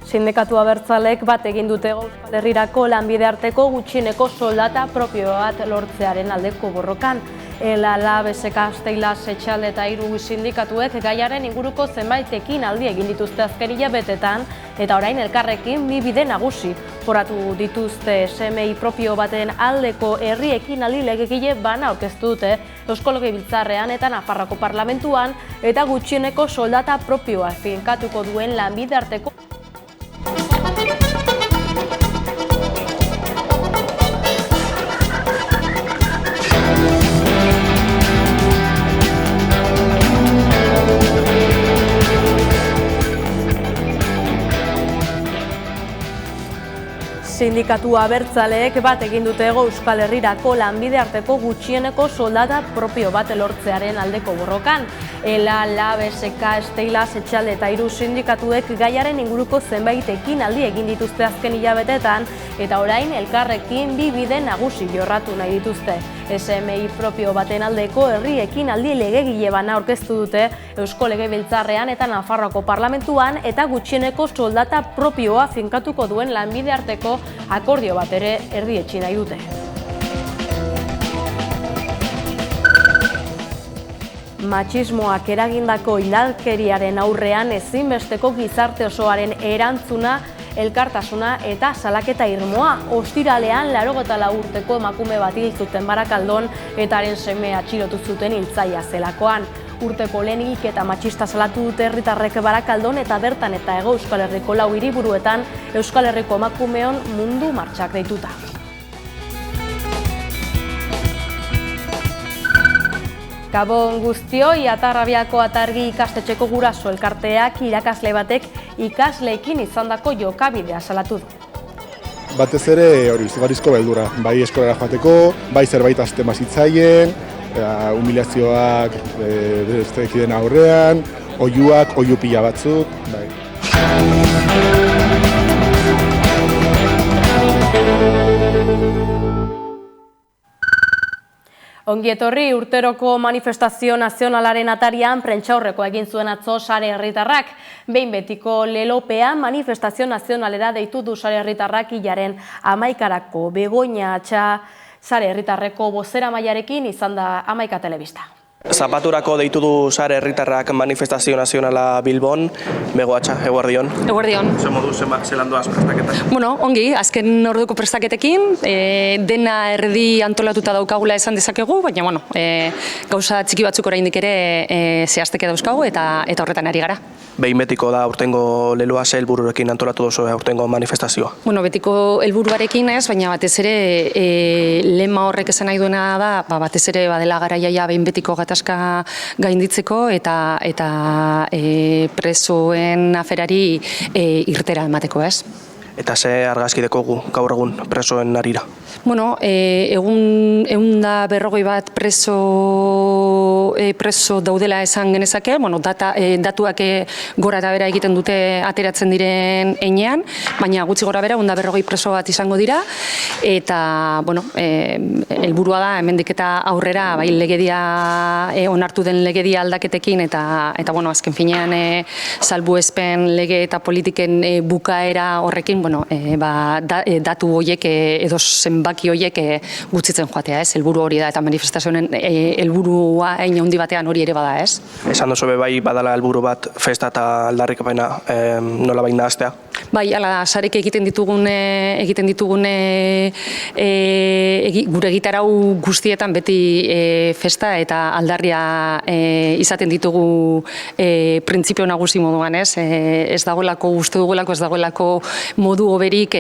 Sindikatu abertzalek bat egin dute Euskal Herrirako lanbide arteko gutxieneko soldata propio bat lortzearen aldeko borrokan. Lab, Steilas, Etxalde eta hiru sindikatuek gaiaren inguruko zenbait ekinaldi egin dituzte azken hilabetetan eta orain elkarrekin bi bide nagusi jorratu dituzte. SMI propio baten aldeko herri ekinaldi legegile bana aurkeztu dute Eusko Legebiltzarrean eta Nafarroako Parlamentuan eta gutxieneko soldata propioa finkatuko duen lanbide arteko Sindikatu abertzaleek bat egin dute Euskal Herrirako lanbide arteko gutxieneko soldata propio bat lortzearen aldeko borrokan. Lab, Steilas, Etxalde eta hiru sindikatuek gaiaren inguruko zenbait ekinaldi egin dituzte azken hilabetetan eta orain elkarrekin bi bide nagusi jorratu nahi dituzte. SMI propio baten aldeko herri ekinaldi legegile bana aurkeztu dute Eusko Legebiltzarrean eta Nafarroako Parlamentuan eta gutxieneko soldata propioa finkatuko duen lanbide arteko akordio bat ere erdietsi nahi dute. Matxismoak eragindako indarkeriaren aurrean ezinbesteko gizarte osoaren erantzuna, elkartasuna eta salaketa irmoa. Ostiralean 84 urteko emakume bat hil zuten Barakaldon eta haren semea atxilotu zuten hiltzailea zelakoan. Urteko lehen hilketa matxista salatu dute herritarrek Barakaldon eta bertan eta Hego Euskal Herriko 4 hiriburuetan Euskal Herriko emakumeon mundu martxak deituta. Gabon guztioi, Atarrabiako Atargi ikastetxeko guraso elkarteak irakasle batek ikasleekin izandako jokabidea salatu du. Batez ere hori izugarrizko beldurra, bai eskolara joateko, bai zerbait hasten bazitzaien, humilazioak bestekideen aurrean, oihuak, oihu pila batzuk, bai. Ongi etorri, urteroko manifestazio nazionalaren atarian prentsaurrekoa egin zuen atzo Sare Herritarrak. Behin betiko lelopean manifestazio nazionalera deitu du Sare Herritarrak hilaren 11-arako. Begoña Atxa Sare Herritarreko bozeramailarekin izan da 11 telebista. Zapaturako deitu du Sare Herritarrak manifestazio nazionala Bilbon. Bego Atxa, eguerdion. Eguerdion. Ze modu, zelan doaz prestaketak? Bueno, ongi, azken orduko prestaketekin, dena erdi antolatuta daukagula esan dezakegu, baina gauza txiki batzuk oraindik ere zehazteke dauzkagu eta horretan ari gara. Behin betiko da aurtengo leloa ze helbururekin antolatu duzu aurtengo manifestazioa? Bueno, betiko helburuarekin ez, baina batez ere lema horrek esan nahi duena da, batez ere badela garaia behin betiko gatazka gainditzeko eta presoen aferari irtera emateko, ez? Eta ze argazki dekogu gaur egun presoen arira? Bueno, egun 150 preso daudela esan genezake, datuak gora eta bera egiten dute ateratzen diren heinean, baina gutxi gora bera 150 preso bat izango dira, eta helburua da hemendik eta aurrera legedia onartu den legedia aldaketekin eta azken finean salbuespen lege eta politiken bukaera horrekin datu horiek edo zenbaki horiek gutxitzen joatea, ez? Helburu hori da eta manifestazioen helburua hain handi batean hori ere bada, ez? Esan duzu bai badala helburu bat festa eta aldarrikapena nola baina nahaztea? Bai, ala, sarek egiten ditugune gure egitarau guztietan beti festa eta aldarria izaten ditugu printzipio nagusi moduan, ez? Ez dagoelako, uste dugulako, ez dagoelako modu hoberik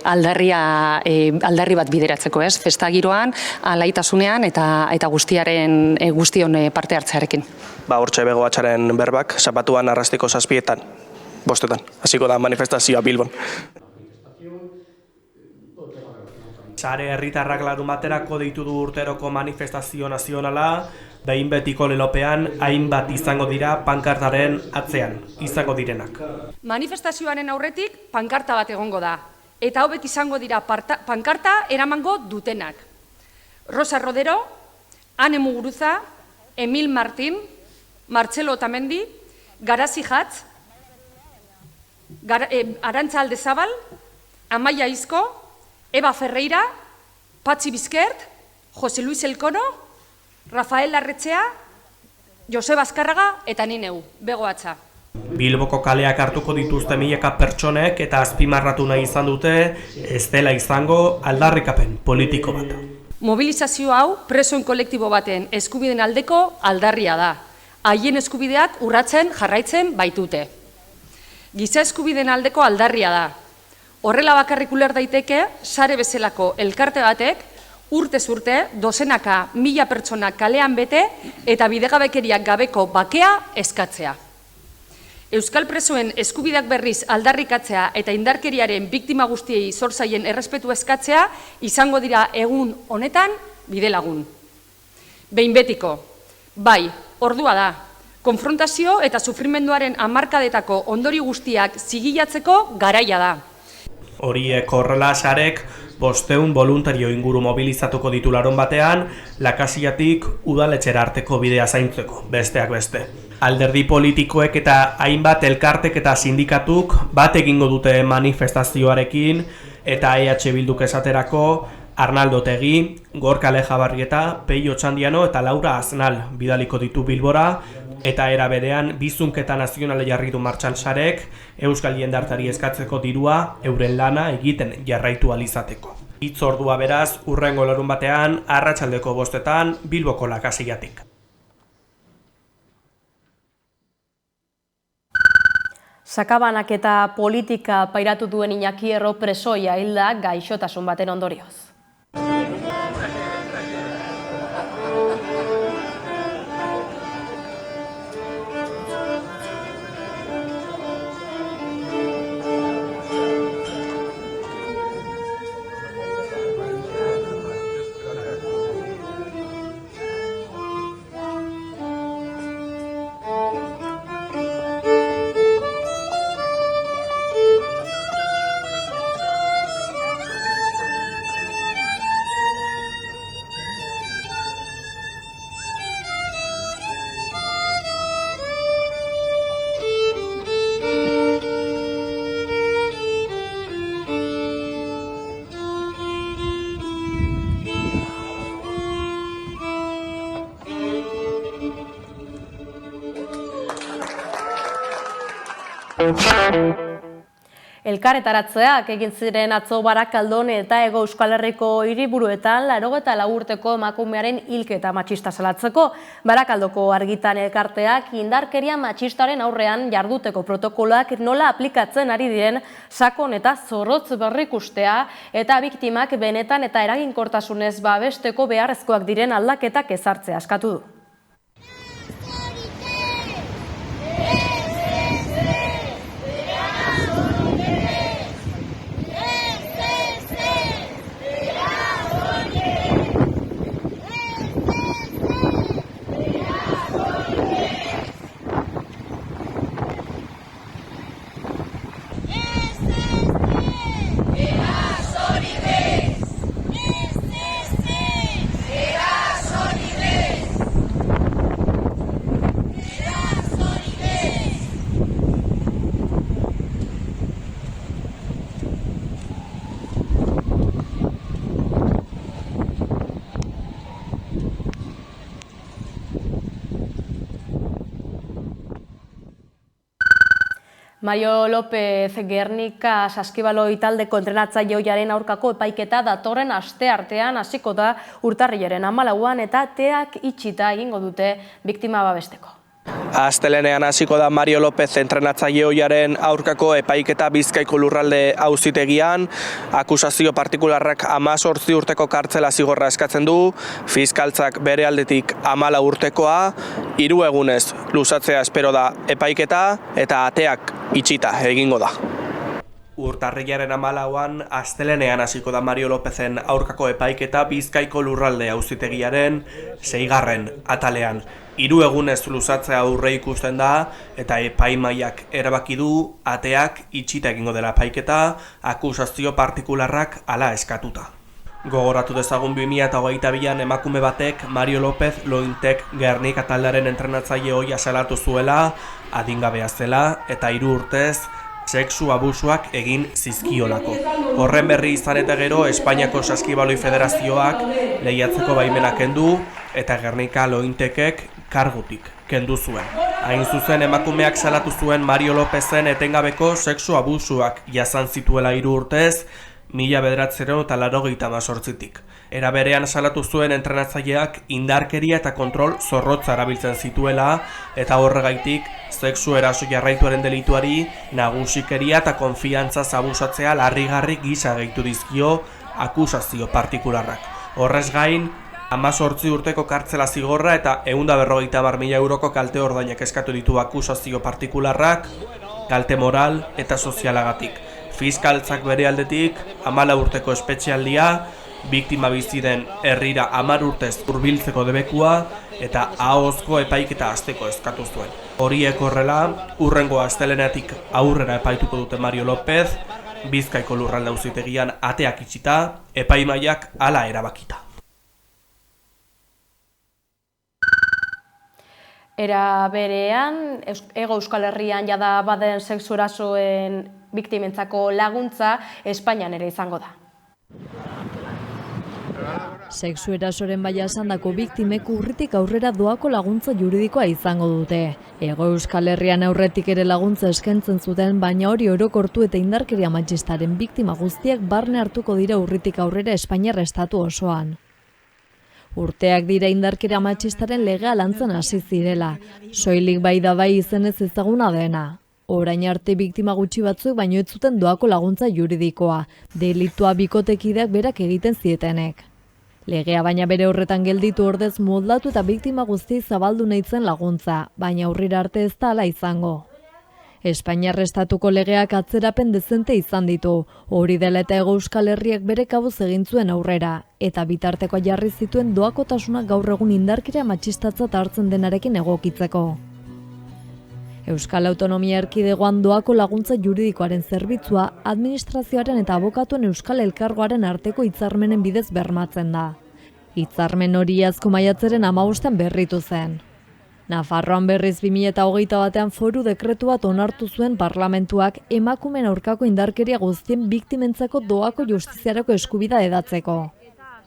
aldarri bat bideratzeko, ez? Festa giroan, alaitasunean eta guztion parte hartzearekin. Hortxe Bego Atxaren berbak, zapatuan arrastiko 7:00, 5:00, hasiko da manifestazioa Bilbon. Sare Herritarrak larunbaterako deitu du urteroko manifestazio nazionala, behin betiko lelopean hainbat izango dira pankartaren atzean, izango direnak. Manifestazioaren aurretik pankarta bat egongo da, eta hauek izango dira pankarta eramango dutenak. Rosa Rodero, Ane Muguruza, Emil Martín, Martxelo Otamendi, Garazi Jatz, Arantza Aldezabal, Amaia Izko, Eba Ferreira, Patxi Bizkert, Jose Luis Elkono, Rafael Larretxea, Joseba Azkarraga eta ni neu, Bego Atza. Bilboko kaleak hartuko dituzte milaka pertsonek eta azpimarratu nahi izan dute ez dela izango aldarrikapen politiko bat. Mobilizazio hau presoen kolektibo baten eskubideen aldeko aldarria da. Haien eskubideak urratzen jarraitzen baitute. Giza eskubideen aldeko aldarria da. Horrela bakarrik uler daiteke, sare bezalako elkarte batek, urtez urte, dozenaka, mila pertsonak kalean bete eta bidegabekeriak gabeko bakea eskatzea. Euskal presoen eskubideak berriz aldarrikatzea eta indarkeriaren biktima guztiei zor zaien errespetu eskatzea izango dira egun honetan bidelagun. Behin betiko, bai, ordua da, konfrontazio eta sufrimenduaren hamarkadetako ondori guztiak zigilatzeko garaia da. Horiek horrela sarek 500 voluntario inguru mobilizatuko ditu larunbatean, Lakasiatik udaletxera arteko bidea zaintzeko, besteak beste. Alderdi politikoek eta hainbat elkartek eta sindikatuk bat egingo dute manifestazioarekin eta EH Bilduk esaterako Arnaldo Otegi, Gorka Lejabarrieta, Peio Otxandiano eta Laura Aznal bidaliko ditu Bilbora eta era berean bizunketa nazionala jarri du martxan sarek euskal jendartari eskatzeko dirua euren lana egiten jarraitu alizateko. Hitzordua beraz hurrengo larunbatean arratsaldeko 5etan Bilboko Lakasiatik. Sakabanak eta politika pairatu duen Iñaki Erro presoia hilda gaixotasun baten ondorioz. Elkarretaratzeak egin ziren atzo Barakaldon eta Hego Euskal Herriko hiriburuetan 84 urteko emakumearen hilketa matxista salatzeko. Barakaldoko Argitan elkarteak indarkeria matxistaren aurrean jarduteko protokoloak nola aplikatzen ari diren sakon eta zorrotz berrikustea eta biktimak benetan eta eraginkortasunez babesteko beharrezkoak diren aldaketak ezartzea eskatu du. Mario López Gernika Saskibaloi taldeko entrenatzaile ohiaren aurkako epaiketa datorren asteartean hasiko da urtarrilaren 14an eta ateak itxita egingo dute biktima babesteko. Astelehenean hasiko da Mario López entrenatzaile ohiaren aurkako epaiketa Bizkaiko lurralde auzitegian. Akusazio partikularrak 18 urteko kartzela zigorra eskatzen du, fiskaltzak bere aldetik 14 urtekoa, 3 egunez luzatzea espero da epaiketa eta ateak itxita egingo da. Urtarrilaren 14an astelehenean hasiko da Mario Lópezen aurkako epaiketa Bizkaiko lurralde auzitegiaren 6. atalean. 3 egunez luzatzea aurre ikusten da eta epaimahaiak erabaki du ateak itxita egingo dela epaiketa, akusazio partikularrak hala eskatuta. Gogoratu dezagun 2022an emakume batek Mario López Lointek Gernika taldearen entrenatzaile ohia salatu zuela, adingabea zela eta 3 urtez sexu abusuak egin zizkiolako. Horren berri izan eta gero Espainiako Saskibaloi Federazioak lehiatzeko baimenak kendu eta Gernika Lointekek kargutik kendu zuen. Hain zuzen emakumeak salatu zuen Mario Lopezen etengabeko sexu abusuak jasan zituela 3 urtez, 1988tik. Era berean salatu zuen entrenatzaileak indarkeria eta kontrol zorrotza erabiltzen zituela eta horregaitik sexu eraso jarraituaren delituari nagusikeria eta konfiantzaz abusatzea larrigarri gisa gehitu dizkio akusazio partikularrak. Horrez gain, 18 urteko kartzela zigorra eta 150.000 euroko kalte ordainak eskatu ditu akusazio partikularrak, kalte moral eta sozialagatik. Fiskaltzak bere aldetik 14 urteko espetxealdia, biktima bizi den herrira 10 urtez hurbiltzeko debekua eta ahozko epaiketa hasteko eskatu zuen. Horiek horrela, hurrengo astelehenetik aurrera epaituko dute Mario López, Bizkaiko Lurralde Auzitegian ateak itxita, epaimahaiak hala erabakita. Era berean, Hego Euskal Herrian jada baden sexu erasoen biktimentzako laguntza Espainian ere izango da. Sexu erasoren bai jasandako biktimek urritik aurrera doako laguntza juridikoa izango dute. Hego Euskal Herrian aurretik ere laguntza eskaintzen zuten, baina hori orokortu eta indarkeria matxistaren biktima guztiak barne hartuko dira urritik aurrera Espainiar estatu osoan. Urteak dira indarkeria matxistaren legea lantzen hasi zirela, soilik bai da bai izenez ezaguna dena. Orain arte biktima gutxi batzuek baino ez zuten doako laguntza juridikoa, delitua bikotekideak berak egiten zietenek. Legea baina bere horretan gelditu ordez moldatu eta biktima guztiei zabaldu nahi zen laguntza, baina aurrera arte ez da hala izango. Espainiar estatuko legeak atzerapen dezente izan ditu, hori dela eta Hego Euskal Herriak bere kabuz egin zuen aurrera, eta bitartekoa jarri zituen doakotasunak gaur egun indarkeria matxistatzat hartzen denarekin egokitzeko. Euskal Autonomia Erkidegoan doako laguntza juridikoaren zerbitzua administrazioaren eta abokatuen Euskal Elkargoaren arteko hitzarmenen bidez bermatzen da. Hitzarmen hori iazko maiatzaren 15 berritu zen. Nafarroan berriz 2021 foru dekretu bat onartu zuen parlamentuak emakumeen aurkako indarkeria guztien biktimentzako doako justiziarako eskubidea edatzeko.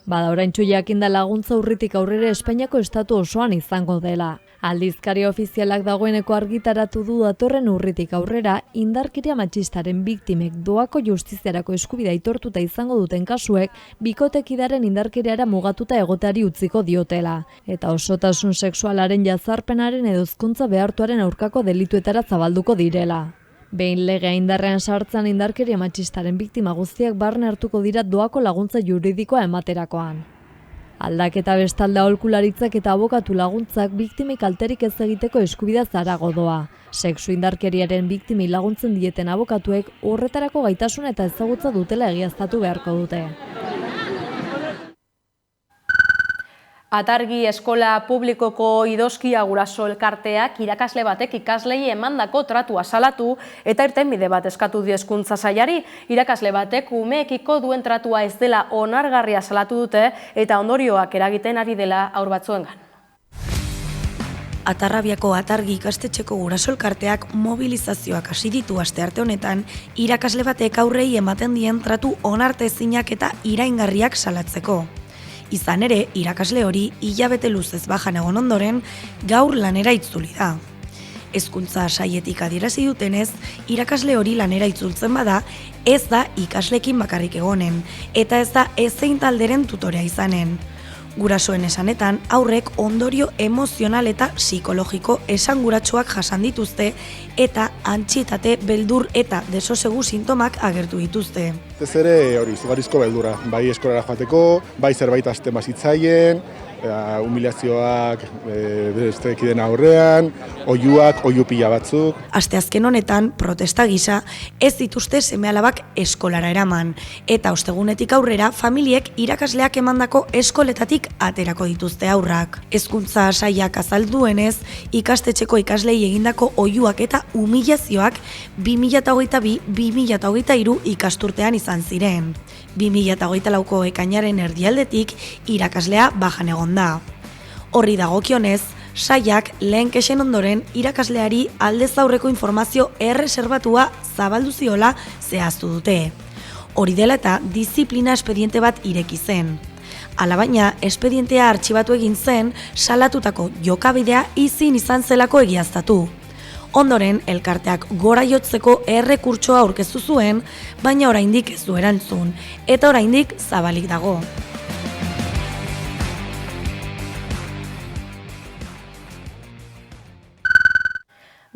Bada oraintsu jakinda laguntza urritik aurrera Espainiako estatu osoan izango dela. Aldizkari ofizialak dagoeneko argitaratu du datorren urritik aurrera indarkeria matxistaren biktimek doako justiziarako eskubidea aitortuta izango duten kasuek bikotekidaren indarkeriara mugatuta egoteari utziko diotela, eta osotasun sexualaren jazarpenaren edo ezkontza behartuaren aurkako delituetara zabalduko direla. Behin legea indarrean sartzen indarkeria matxistaren biktima guztiak barne hartuko dira doako laguntza juridikoa ematerakoan. Aldaketa bestalde aholkularitzak eta abokatu laguntzak biktimei kalterik ez egiteko eskubidea harago doa. Sexu indarkeriaren biktimei laguntzen dieten abokatuek horretarako gaitasuna eta ezagutza dutela egiaztatu beharko dute. Atargi eskola publikoko idoskia guraso elkarteak irakasle batek ikaslei emandako tratua salatu eta irtenbide bat eskatu dio Hezkuntza Sailari. Irakasle batek umeekiko duen tratua ez dela onargarria salatu dute eta ondorioak eragiten ari dela haur batzuengan. Atarrabiako Atargi ikastetxeko guraso elkarteak mobilizazioak hasi ditu astearte honetan irakasle batek aurrei ematen dien tratu onartezinak eta iraingarriak salatzeko. Izan ere, irakasle hori hilabete luzez bajan egon ondoren gaur lanera itzuli da. Hezkuntza Sailetik adierazi dutenez, irakasle hori lanera itzultzen bada, ez da ikaslekin bakarrik egonen, eta ez da ezein talderen tutorea izanen. Gurasoen esanetan, aurrek ondorio emozional eta psikologiko esanguratsuak jasan dituzte eta antsietate, beldur eta desosegu sintomak agertu dituzte. Ez ere hori, izugarrizko beldurra, bai eskolara joateko, bai zerbait hasten bazitzaien, humilazioak beste kideen aurrean, oihuak, oihu pila batzuk. Asteazken honetan, protesta gisa, ez dituzte seme-alabak eskolara eraman, eta ostegunetik aurrera familiek irakasleak emandako eskoletatik aterako dituzte aurrak. Hezkuntza Sailak azalduenez, ikastetxeko ikaslei egindako oihuak eta humilazioak 2022-2023 ikasturtean izan ziren. 2024ko ekainaren erdialdetik irakaslea bajan egon da. Horri dagokionez, Saiak lehen kexen ondoren irakasleari aldez aurreko informazio erreserbatua zabaldu ziola zehaztu dute. Hori dela eta diziplina espediente bat ireki zen. Alabaina, espedientea artxibatu egin zen, salatutako jokabidea izan zelako egiaztatu. Ondoren, elkarteak gora jotzeko errekurtsoa aurkeztu zuen, baina oraindik ez du erantzun, eta oraindik zabalik dago.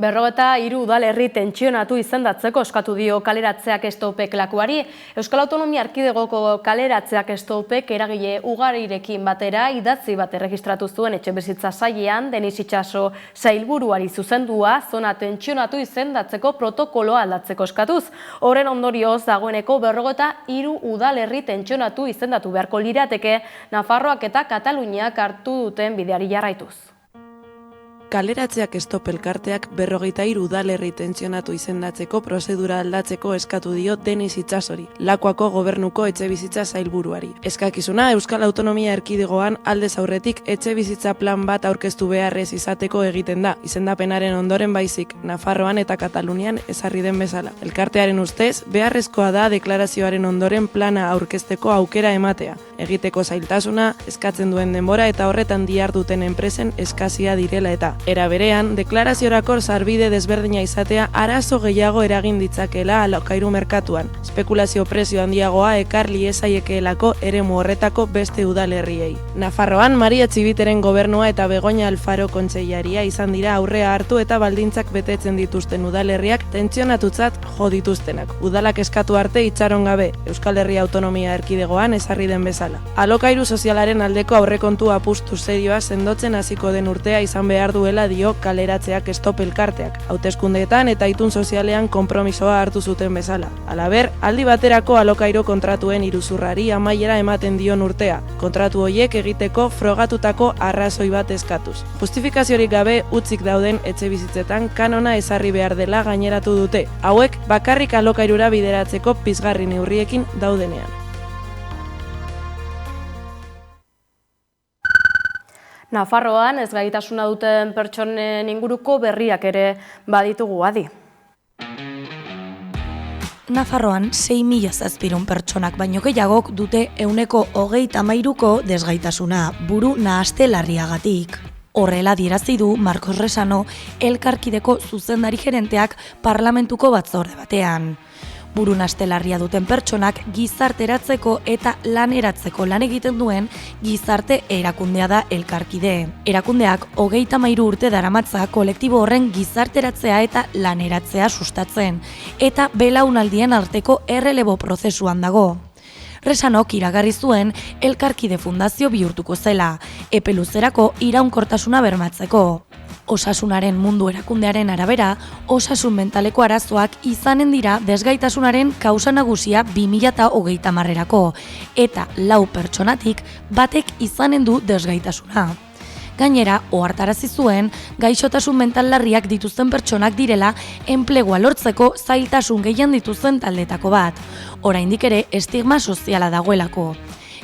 Berrogeta hiru udalerri tentsionatu izendatzeko eskatu dio kaleratzeak stopek lakuari. Euskal Autonomia Erkidegoko kaleratzeak stopek eragile ugarirekin batera idatzi bat erregistratu zuen etxebizitza sailean Denis Itxaso sailburuari zuzendua zona tentsionatu izendatzeko protokoloa aldatzeko eskatuz. Horren ondorioz dagoeneko berrogeta hiru udalerri tentsionatu izendatu beharko lirateke Nafarroak eta Kataluniak hartu duten bideari jarraituz. Kaleratzeak stop elkarteak 43 udalerri tentsionatu izendatzeko prozedura aldatzeko eskatu dio Denis Itsasori, Lakuako gobernuko etxebizitza sailburuari. Eskakizuna Euskal Autonomia Erkidegoan aldez aurretik etxebizitza plan bat aurkeztu beharrez izateko egiten da, izendapenaren ondoren baizik, Nafarroan eta Katalunian ezarri den bezala. Elkartearen ustez, beharrezkoa da deklarazioaren ondoren plana aurkezteko aukera ematea, egiteko zailtasuna, eskatzen duen denbora eta horretan diharduten enpresen eskazia direla eta. Era berean, deklaraziorako sarbide desberdina izatea arazo gehiago eragin ditzakela alokairu merkatuan. Spekulazio prezio handiagoa ekar liezaiekeelako eremu horretako beste udalerriei. Nafarroan, Maria Txibiteren gobernua eta Begoña Alfaro kontseilaria izan dira aurrea hartu eta baldintzak betetzen dituzten udalerriak tentsionatutzat jo dituztenak. Udalak eskatu arte itxaron gabe, Euskal Herria Autonomia Erkidegoan ezarri den bezala. Alokairu sozialaren aldeko aurrekontu apustu serioa sendotzen hasiko den urtea izan behar duela dio kaleratzeak stop elkarteak, hauteskundeetan eta itun sozialean konpromisoa hartu zuten bezala. Halaber, aldi baterako alokairo kontratuen iruzurrari amaiera ematen dion urtea, kontratu horiek egiteko frogatutako arrazoi bat eskatuz. Justifikaziorik gabe utzik dauden etxebizitzetan kanona ezarri behar dela gaineratu dute, hauek bakarrik alokairura bideratzeko pizgarri neurriekin daudenean. Nafarroan ezgaitasuna duten pertsonen inguruko berriak ere baditugu adi. Nafarroan 6.000 pertsonak baino gehiagok dute 33%ko desgaitasuna, buru nahaste larriagatik. Horrela adierazi du Marcos Resano, Elkarkideko zuzendari gerenteak parlamentuko batzorde batean. Buru nahaste larria duten pertsonak gizarteratzeko eta laneratzeko lan egiten duen gizarte erakundea da Elkarkide. Erakundeak 33 urte daramatza kolektibo horren gizarteratzea eta laneratzea sustatzen, eta belaunaldien arteko errelebo prozesuan dago. Resanok iragarri zuen Elkarkide fundazio bihurtuko zela, epe luzerako iraunkortasuna bermatzeko. Osasunaren mundu erakundearen arabera, osasun mentaleko arazoak izanen dira desgaitasunaren kausa nagusia 2030erako, eta 4 pertsonatik batek izanen du desgaitasuna. Gainera, ohartarazi zuen, gaixotasun mental larriak dituzten pertsonak direla enplegua lortzeko zailtasun gehien dituzten taldetako bat. Oraindik ere estigma soziala dagoelako.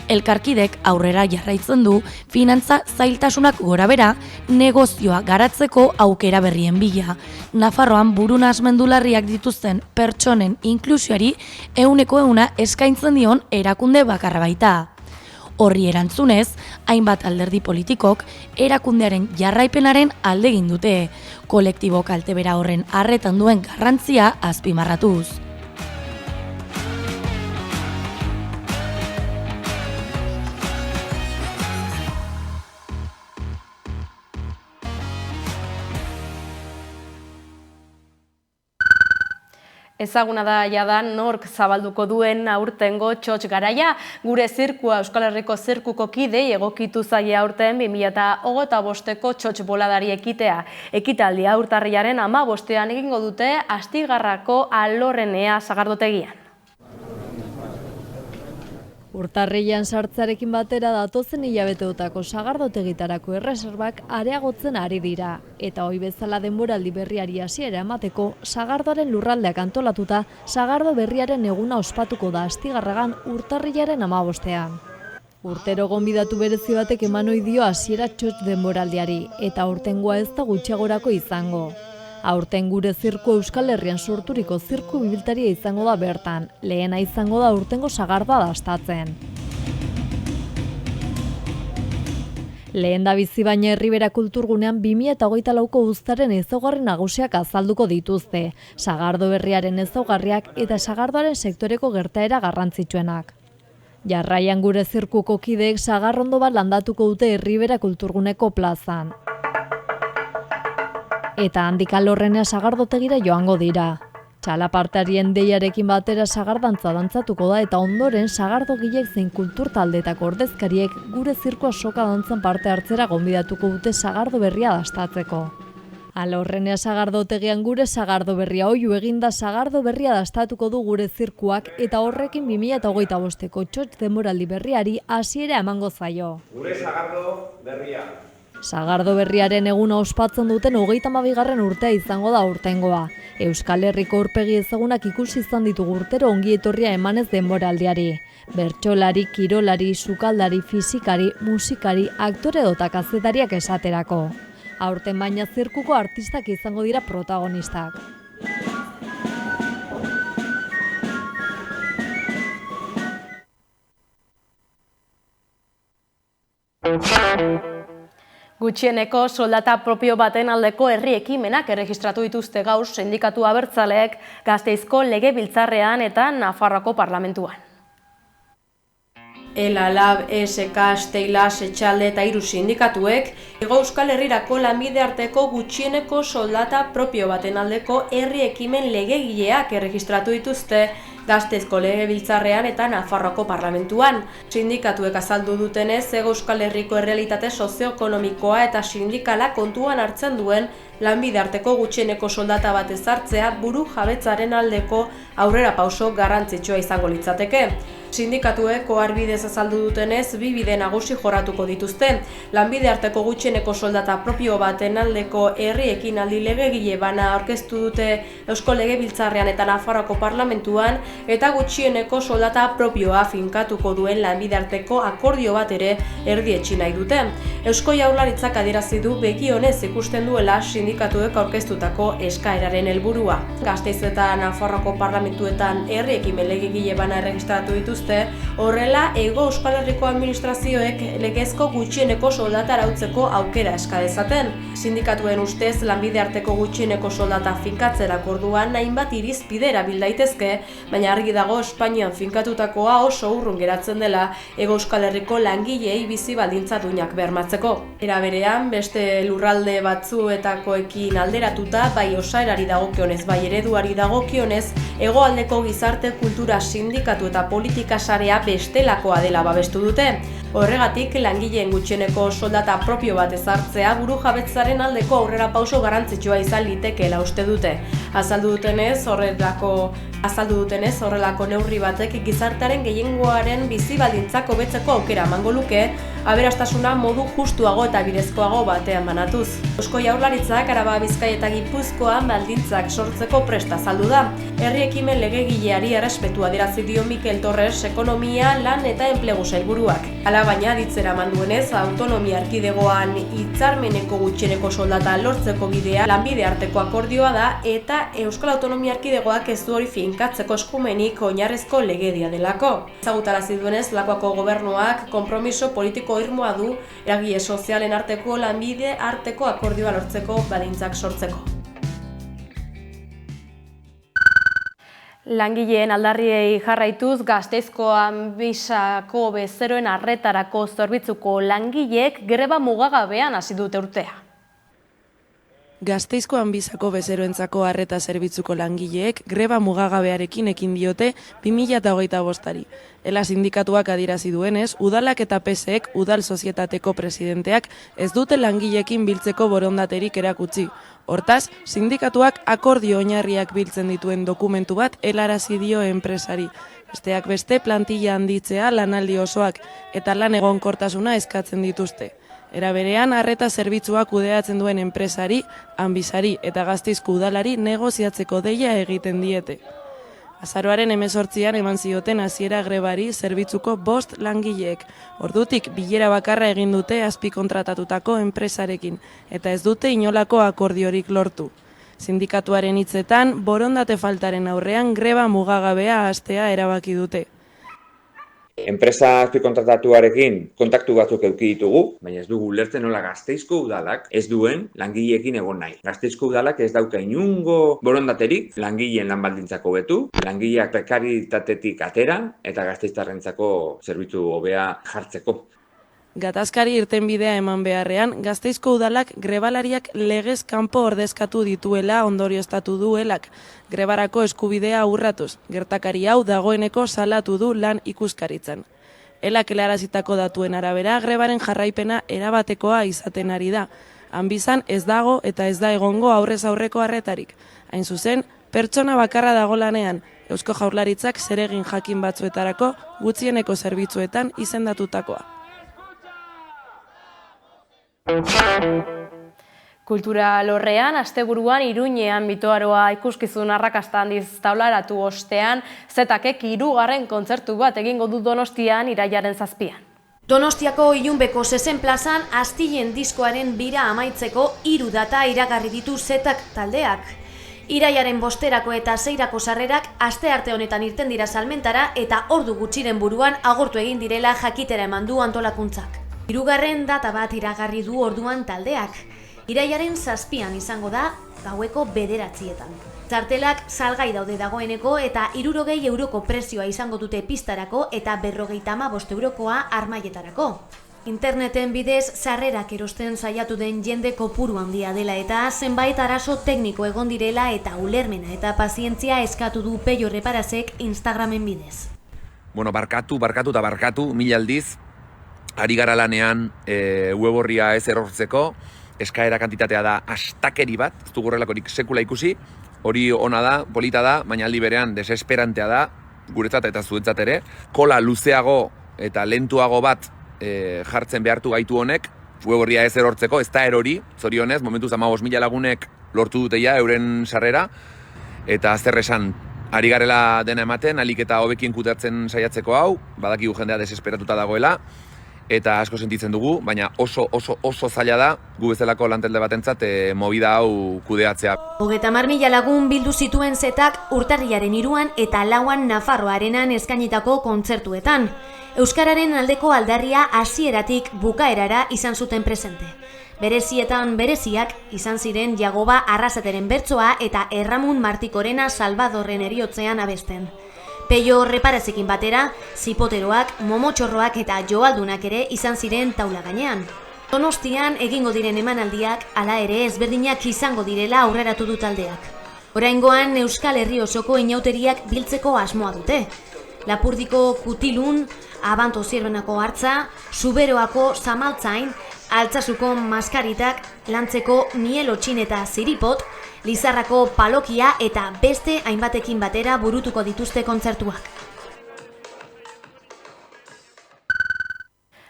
Elkarkidek aurrera jarraitzen du finantza zailtasunak gorabera negozioa garatzeko aukera berrien bila. Nafarroan buru nahasmendu larriak dituzten pertsonen inklusioari 100% eskaintzen dion erakunde bakarra baita. Horri erantzunez, hainbat alderdi politikok erakundearen jarraipenaren alde egin dute, kolektibo kaltebera horren arretan duen garrantzia azpimarratuz. Ezaguna da jada nork zabalduko duen aurtengo txotx garaia, gure zirkua Euskal Herriko zirkuko kidei egokitu zaie aurten 2025ko txotx boladari ekitea. Ekitaldia urtarrilaren 15ean egingo dute Astigarrako Alorrenea sagardotegian. Urtarrilean sartzearekin batera datozen hilabeteotako sagardotegitarako erreserbak areagotzen ari dira, eta ohi bezala denboraldi berriari hasiera emateko sagardoaren lurraldeak antolatuta sagardo berriaren eguna ospatuko da Astigarragan urtarrilaren 15ean. Urtero gonbidatu berezi batek eman ohi dio hasiera txotx denboraldiari, eta aurtengoa ez da gutxiagorako izango. Aurten gure zirku Euskal Herrian sorturiko zirku bibiltaria izango da bertan, lehena izango da aurtengo sagardoa dastatzen. Lehen da bizi baina Herribera kulturgunean 2024ko uztaren ezaugarri nagusiak azalduko dituzte, sagardo berriaren ezaugarriak eta sagardoaren sektoreko gertaera garrantzitsuenak. Jarraian gure zirkuko kideek sagarrondo bat landatuko dute Herribera kulturguneko plazan. Eta handik alorrenea sagardotegira joango dira. Txalapartarien deiarekin batera sagardantza dantzatuko da eta ondoren sagardogilek zein kultur taldeetako ordezkariek gure zirkoa soka dantzan parte hartzera gonbidatuko dute sagardo berria dastatzeko. Alorrenea sagardotegian gure sagardo berria oihu eginda sagardo berria dastatuko du gure zirkuak eta horrekin 2025ko txotx denboraldi berriari hasiera emango zaio. Gure sagardo berria. Sagardo berriaren eguna ospatzen duten 32. urtea izango da aurtengoa. Euskal Herriko aurpegi ezagunak ikusi izan ditugu urtero ongi etorria emanez denboraldiari. Bertsolari, kirolari, sukaldari, fisikari, musikari, aktore edota kazetariak esaterako. Aurten baina zirkuko artistak izango dira protagonistak. Gutxieneko soldata propio baten aldeko herri ekimenak erregistratu dituzte gaur sindikatu abertzaleek Gasteizko Legebiltzarrean eta Nafarroako Parlamentuan. ELA, LAB, ESK, STEILA, Etxalde eta 3 sindikatuek Hego Euskal Herrirako lanbide arteko gutxieneko soldata propio baten aldeko herri ekimen legegileak erregistratu dituzte Gasteizko Legebiltzarrean eta Nafarroako Parlamentuan. Sindikatuek azaldu dutenez, Hego Euskal Herriko errealitate sozioekonomikoa eta sindikala kontuan hartzen duen lanbide arteko gutxieneko soldata bat ezartzea buru jabetzaren aldeko aurrera pauso garrantzitsua izango litzateke. Sindikatuek oharbidez azaldu dutenez, 2 bide nagusi jorratuko dituzte. Lanbide arteko gutxieneko soldata propio baten aldeko herri ekinaldi legegile bana aurkeztu dute Eusko Legebiltzarrean eta Nafarroako Parlamentuan, eta gutxieneko soldata propioa finkatuko duen lanbide arteko akordio bat ere erdietsi nahi dute. Eusko Jaurlaritzak adierazi du begi onez ikusten duela sindikatuek aurkeztutako eskaeraren helburua. Gasteiz eta Nafarroako Parlamentuetan herri ekimen legegile bana erregistratu dituzte, horrela Hego Euskal Herriko administrazioek legezko gutxieneko soldata arautzeko aukera eska dezaten. Sindikatuen ustez lanbide arteko gutxieneko soldata finkatzerako orduan hainbat irizpide erabil daitezke, baina argi dago Espainian finkatutakoa oso urrun geratzen dela Hego Euskal Herriko langileei bizi baldintza duinak bermatzeko. Era berean, beste lurralde batzuetakoekin alderatuta, bai osaerari dagokionez, bai ereduari dagokionez, hegoaldeko gizarte kultura sindikatu eta politika sarea bestelakoa dela babestu dute. Horregatik, langileen gutxieneko soldata propio bat ezartzea buru jabetzaren aldeko aurrera pauso garrantzitsua izan litekeela uste dute. Azaldu dutenez horrelako neurri batek gizartearen gehiengoaren bizi baldintzak hobetzeko aukera emango luke, aberastasuna modu justuago eta bidezkoago batean banatuz. Eusko Jaurlaritzak Araba, Bizkaia eta Gipuzkoan baldintzak sortzeko prest azaldu da. Herri ekimen legegileari errespetua adierazi dio Mikel Torres Ekonomia, Lan eta Enplegu sailburuak. Hala baina ditzera manduenez, autonomia erkidegoan hitzarmeneko gutxieneko soldata lortzeko bidea lanbide arteko akordioa da eta Euskal Autonomia Erkidegoak ez du hori finkatzeko eskumenik oinarrizko legedia delako. Ezagutarazi duenez, Lakuako gobernuak konpromiso politiko irmoa du eragile sozialen arteko lanbide arteko akordioa lortzeko baldintzak sortzeko. Langileen aldarriei jarraituz, Gasteizko Ambisako bezeroen arretarako zerbitzuko langileek greba mugagabean hasi dute urtea. Gasteizko Ambisako bezeroentzako arreta zerbitzuko langileek greba mugagabearekin ekin diote 2025ari. Ela sindikatuak adierazi duenez, udalak eta PSek, udal sozietateko presidenteak, ez dute langileekin biltzeko borondaterik erakutsi. Hortaz, sindikatuak akordio oinarriak biltzen dituen dokumentu bat helarazi dio enpresari. Besteak beste plantilla handitzea lanaldi osoak eta lan egonkortasuna eskatzen dituzte. Era berean, arreta zerbitzua kudeatzen duen enpresari, Ambisari eta Gasteizko udalari negoziatzeko deia egiten diete. Azaroaren 18an eman zioten hasiera grebari zerbitzuko 5 langileek. Ordutik bilera bakarra egin dute azpikontratatutako enpresarekin eta ez dute inolako akordiorik lortu. Sindikatuaren hitzetan, borondate faltaren aurrean greba mugagabea hastea erabaki dute. Enpresa azpikontratatuarekin kontaktu batzuk eduki ditugu, baina ez dugu ulertzen nola Gasteizko udalak ez duen langileekin egon nahi. Gasteizko udalak ez dauka inungo borondaterik langileen lan baldintzak hobetu, langileak prekaritatetik atera eta gasteiztarrentzako zerbitzu hobea jartzeko. Gatazkari irtenbidea eman beharrean, Gasteizko udalak grebalariak legez kanpo ordezkatu dituela ondorioztatu duelak, grebarako eskubidea urratuz, gertakari hau dagoeneko salatu du lan ikuskaritzan. Elak helarazitako datuen arabera, grebaren jarraipena erabatekoa izaten ari da. Han bizan ez dago eta ez da egongo aurrez aurreko arretarik. Hain zuzen, pertsona bakarra dago lanean, Eusko Jaurlaritzak zeregin jakin batzuetarako gutxieneko zerbitzuetan izendatutakoa. Kultura alorrean, asteburuan Iruñean Mitoaroa ikuskizun arrakasta handiz taularatu ostean, Zetakek 3. kontzertu bat egingo du Donostian irailaren 7an. Donostiako Ilunbeko Zezen plazan Astilen diskoaren bira amaitzeko 3 data iragarri ditu Zetak taldeak. Irailaren 5erako eta 6erako sarrerak astearte honetan irten dira salmentara eta ordu gutxiren buruan agortu egin direla jakitera eman du antolakuntzak. 3. data bat iragarri du orduan taldeak. Irailaren 7an izango da, gaueko 9:00. Txartelak salgai daude dagoeneko eta 60 euroko prezioa izango dute pistarako eta 55 eurokoa armaietarako. Interneten bidez sarrerak erosten saiatu den jende kopuru handia dela eta zenbait arazo tekniko egon direla eta ulermena eta pazientzia eskatu du Peio Reparazek Instagramen bidez. Barkatu, 1000 aldiz. Ari gara lanean web orria ez erortzeko, eskaera kantitatea da astakeri bat, ez dugu horrelakorik sekula ikusi, hori ona da, polita da, baina aldi berean desesperantea da, guretzat eta zuetzat ere, kola luzeago eta lentuago bat jartzen behartu gaitu honek, web orria ez erortzeko, ez da erori, zorionez, momentuz 15.000 lagunek lortu duteia euren sarrera, eta zer esan, ari garela dena ematen, alik eta hobekien kudeatzen saiatzeko hau, badakigu jendea desesperatuta dagoela, eta asko sentitzen dugu, baina oso zaila da gu bezalako lantelde batentzat movida hau kudeatzea. 30.000 lagun bildu zituen Zetak urtarrilaren 3an eta 4an Nafarroa Arenan eskainitako kontzertuetan. Euskararen aldeko aldarria hasieratik bukaerara izan zuten presente. Berezietan bereziak izan ziren Jagoba Arrasateren bertsoa eta Erramun Martikorena Salvadorren eriotzean abesten. Peio Reparazekin batera, zipoteroak, momotxorroak eta joaldunak ere izan ziren taula gainean. Donostian egingo diren emanaldiak hala ere ezberdinak izango direla aurreratu du taldeak. Oraingoan Euskal Herri osoko inauteriak biltzeko asmoa dute. Lapurdiko Kutilun, Abanto Zierbenako Hartza, Zuberoako Zamaltzain, Altsasuko Maskaritak, Lantzeko Mielotxin eta Ziripot, Lizarrako Palokia eta beste hainbatekin batera burutuko dituzte kontzertuak.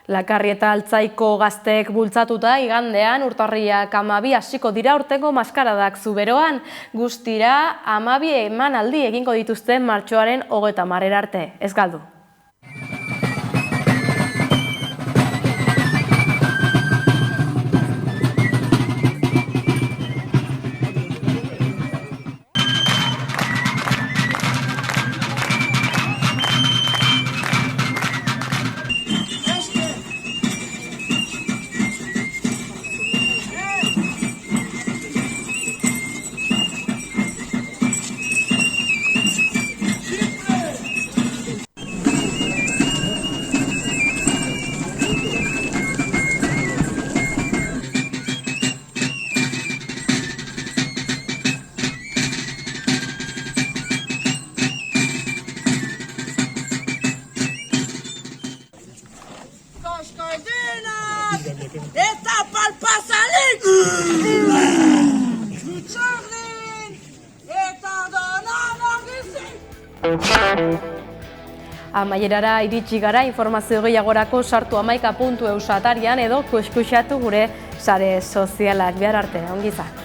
Lakarri eta Altzaiko gazteek bultzatuta igandean urtarriak 12 hasiko dira urtengo maskaradak Zuberoan. Guztira 12 emanaldi egingo dituzte martxoaren 30 arte. Ez galdu. Eta palpazalik! Txarrin! Eta donan ogizik! Amaierara iritsi gara, informazio gehiagorako sartu 11.eus atarian edo kuskuxatu gure sare sozialak. Bihar arte, ongi izan.